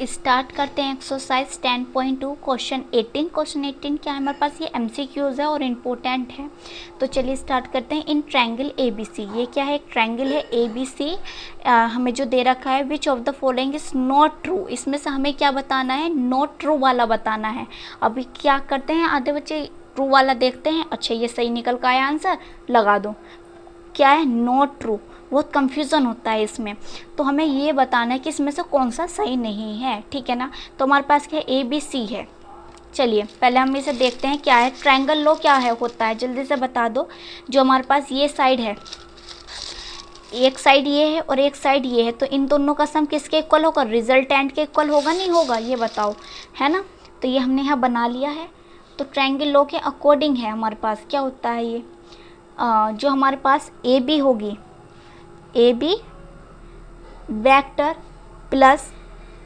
Start करते हैं exercise 10.2 question 18। Question 18 क्या है हमारे पास, ये एमसीक्यूज है और इम्पोर्टेंट है। तो चलिए स्टार्ट करते हैं। इन ट्रायंगल एबीसी, ये क्या है, एक ट्रायंगल है एबीसी, हमें जो दे रखा है which of the following is not true, इसमें से हमें क्या बताना है, नॉट ट्रू वाला बताना है। अभी क्या करते हैं, आधे बच्चे ट्रू वाला देखते हैं, अच्छा ये सही निकल का आया आंसर, लगा दो। क्या है, नॉट ट्रू, बहुत कंफ्यूजन होता है इसमें। तो हमें ये बताना है कि इसमें से कौन सा सही नहीं है, ठीक है ना। तो हमारे पास क्या है, ए बी सी है। चलिए पहले हम इसे देखते हैं क्या है। ट्रायंगल लो क्या है, होता है, जल्दी से बता दो। जो हमारे पास ये साइड है, एक साइड ये है और एक साइड ये है, तो इन दोनों का सम किसके इक्वल होगा, रिजल्टेंट के इक्वल होगा नहीं होगा, ये बताओ, है ना। तो ये हमने यहाँ बना लिया है। तो ट्रायंगल लो के अकॉर्डिंग है हमारे पास क्या होता है, ये जो हमारे पास ए बी होगी, A B vector plus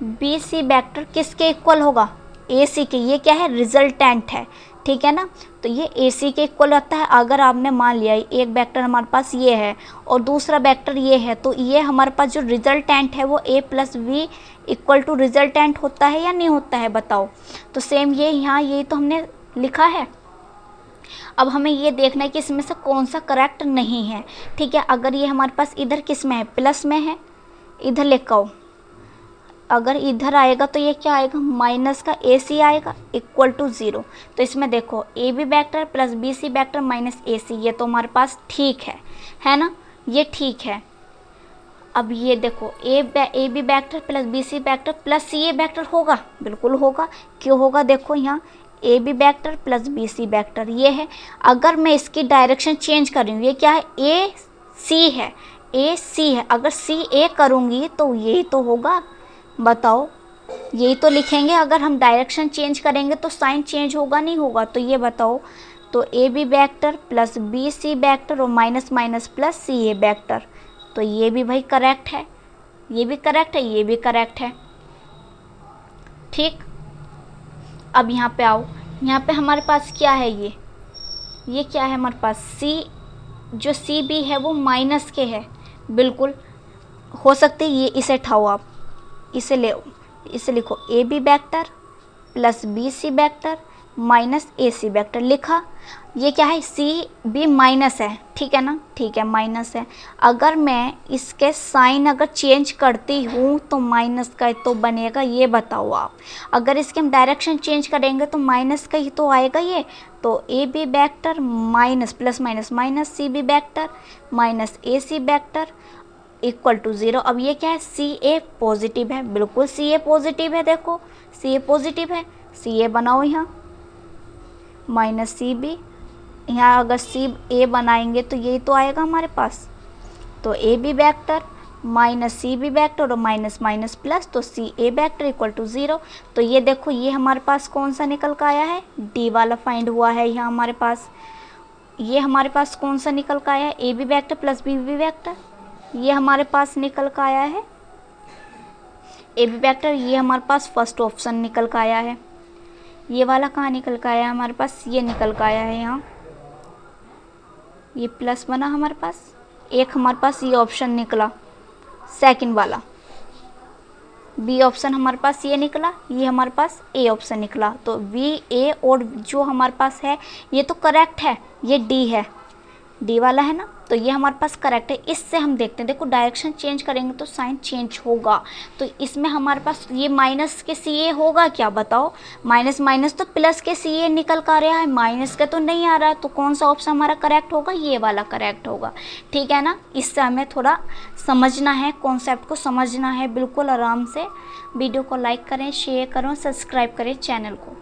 B C vector किसके इक्वल होगा, ए सी के। ये क्या है, रिजल्टेंट है, ठीक है ना। तो ये ए सी के इक्वल होता है। अगर आपने मान लिया एक वेक्टर हमारे पास ये है और दूसरा वेक्टर ये है, तो ये हमारे पास जो रिजल्टेंट है वो A plus B equal to resultant होता है या नहीं होता है, बताओ। तो सेम ये यहाँ यही तो हमने लिखा है। अब हमें ये देखना है कि इसमें से कौन सा करेक्ट नहीं है, ठीक है। अगर ये हमारे पास इधर किस में है, प्लस में है, इधर लेकर आओ। अगर इधर आएगा तो ये क्या आएगा, माइनस का ए सी आएगा इक्वल टू 0। तो इसमें देखो A B vector plus B C vector minus A C, ये तो हमारे पास ठीक है ना, ये ठीक है। अब ये देखो A B vector plus B C vector plus C A vector होगा, बिल्कुल होगा। क्यों होगा, देखो यहाँ A B vector plus B C vector ये है। अगर मैं इसकी डायरेक्शन चेंज कर रही हूँ, ये क्या है, ए सी है, ए सी है, अगर सी ए करूँगी तो यही तो होगा, बताओ, यही तो लिखेंगे। अगर हम डायरेक्शन चेंज करेंगे तो साइन चेंज होगा नहीं होगा, तो ये बताओ। तो A B vector plus B C vector और minus minus plus C A vector, तो ये भी भाई करेक्ट है, ये भी करेक्ट है, ये भी करेक्ट है, ठीक। अब यहाँ पे आओ, यहाँ पे हमारे पास क्या है, ये क्या है हमारे पास, सी, जो सी बी है वो माइनस के है, बिल्कुल हो सकते ये, इसे उठाओ आप, इसे ले, इसे लिखो A B vector plus B C vector minus A C vector लिखा। ये क्या है, सी बी माइनस है, ठीक है ना, ठीक है, माइनस है। अगर मैं इसके साइन अगर चेंज करती हूँ तो माइनस का तो बनेगा, ये बताओ आप। अगर इसके हम डायरेक्शन चेंज करेंगे तो माइनस का ही तो आएगा ये। तो A B vector minus plus minus minus C B vector minus A C vector equal to 0। अब ये क्या है, सी ए पॉजिटिव है, बिल्कुल सी ए पॉजिटिव है, देखो सी ए पॉजिटिव है, सी ए बनाओ यहाँ माइनस सी बी, यहाँ अगर सी ए बनाएंगे तो यही तो आएगा हमारे पास। तो A B vector minus C B vector और माइनस माइनस प्लस, तो C A vector equal to 0। तो ये देखो ये हमारे पास कौन सा निकल का आया है, डी वाला फाइंड हुआ है यहाँ हमारे पास। ये हमारे पास कौन सा निकल का आया है, A B vector plus B B vector, ये हमारे पास निकल का आया है ए बी वैक्टर, ये हमारे पास फर्स्ट ऑप्शन निकल का आया है। ये वाला कहाँ निकल का आया है हमारे पास, ये निकल का आया है यहाँ, ये प्लस बना हमारे पास। एक हमारे पास ये ऑप्शन निकला सेकंड वाला, बी ऑप्शन हमारे पास ये निकला, ये हमारे पास ए ऑप्शन निकला। तो बी ए और जो हमारे पास है ये तो करेक्ट है, ये डी है, डी वाला है ना, तो ये हमारे पास करेक्ट है। इससे हम देखते हैं, देखो डायरेक्शन चेंज करेंगे तो साइन चेंज होगा। तो इसमें हमारे पास ये माइनस के सी ए होगा क्या, बताओ। माइनस माइनस तो प्लस के सी ए निकल कर आ रहा है, माइनस का तो नहीं आ रहा है, तो कौन सा ऑप्शन हमारा करेक्ट होगा, ये वाला करेक्ट होगा, ठीक है ना। इससे हमें थोड़ा समझना है, कॉन्सेप्ट को समझना है, बिल्कुल आराम से। वीडियो को लाइक करें, शेयर करें, सब्सक्राइब करें चैनल को।